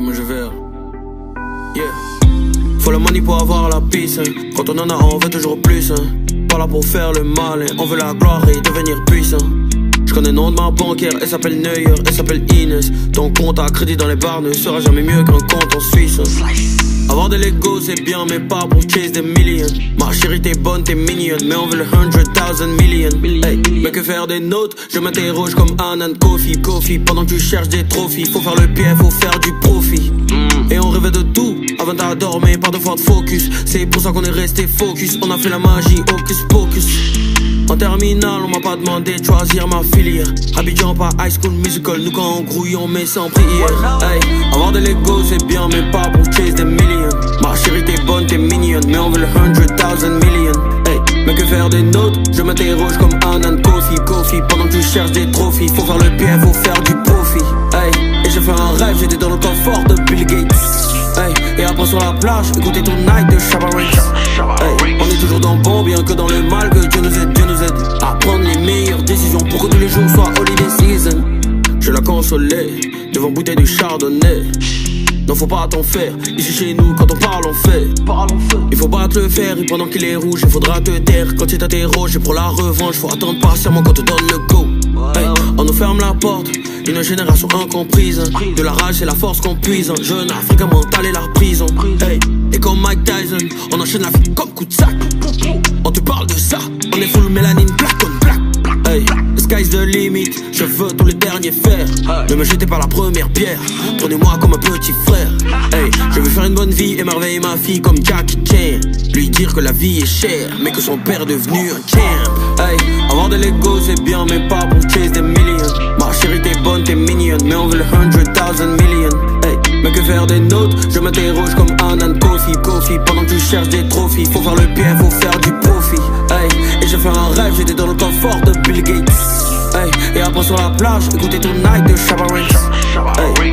moi je verrai. Yeah. Faut la money pour avoir la peace, hein. Quand on en a, on veut toujours plus, hein. Pas là pour faire le mal, hein. On veut la gloire et devenir puissant. Je connais le nom de ma banquière, elle s'appelle Neuer, elle s'appelle Inès. Ton compte à crédit dans les bars ne sera jamais mieux qu'un compte en Suisse, hein. Avoir de l'ego c'est bien mais pas pour chase des millions. Ma chérie t'es bonne, t'es mignonne, mais on veut le 100,000 million. Hey, mais que faire des notes? Je m'interroge comme Anand Kofi. Pendant que tu cherches des trophies, faut faire le pied, faut faire du profit. Et on rêvait de tout, avant d'adormir, pas de fois de focus. C'est pour ça qu'on est resté focus, on a fait la magie, hocus pocus. En terminale, on m'a pas demandé de choisir ma filière. Abidjan pas High School Musical, nous quand on grouille on met sans prière. Hey, avoir de l'ego c'est bien mais pas pour chase des millions. Ma chérie t'es bonne, t'es mignonne, mais on veut le 100,000 million. Hey, mais que faire des notes? Je m'interroge comme Anand Kofi. Pendant que tu cherches des trophies, faut faire le pied, faut faire du profit. Hey, et j'ai fait un rêve, j'étais dans le confort de Bill Gates. Hey, et après sur la plage, écoutez Tonight de Shabba Ranks. Hey, on est toujours dans le bon, bien que dans le mal, que Dieu nous aide à prendre les meilleures décisions pour que tous les jours soient holiday season. Je la consolais devant bouteille de chardonnay. Non faut pas t'en faire, ici chez nous quand on parle on fait. Il faut battre le fer et pendant qu'il est rouge il faudra te taire. Quand tu t'interroges et pour la revanche faut attendre patiemment quand on te donne le go. Hey, on nous ferme la porte, une génération incomprise. De la rage c'est la force qu'on puise. Un jeune africain mental et la prison. Hey, et comme Mike Tyson, on enchaîne la vie comme coup de sac. On te parle de ça, on est full mélanine black on black. Hey, the sky's the limit, je veux tous les derniers fers. Ne me jetez pas la première pierre, prenez-moi comme un petit frère. Hey, je veux faire une bonne vie, émerveiller ma fille comme Jackie Chan. Lui dire que la vie est chère, mais que son père est devenu un champ. Hey, avoir de l'ego c'est bien mais pas pour chase des millions. Ma chérie t'es bonne, t'es mignonne, mais on veut le 100,000 million. Hey, mais que faire des notes? Je m'interroge comme Anand Kofi. Pendant que tu cherches des trophies, faut faire le pied, faut faire du profit. Hey, et j'ai fait un rêve, j'étais dans le confort de Bill Gates. Hey, et après sur la plage, écoutez Tonight de Shabba Ranks. Hey.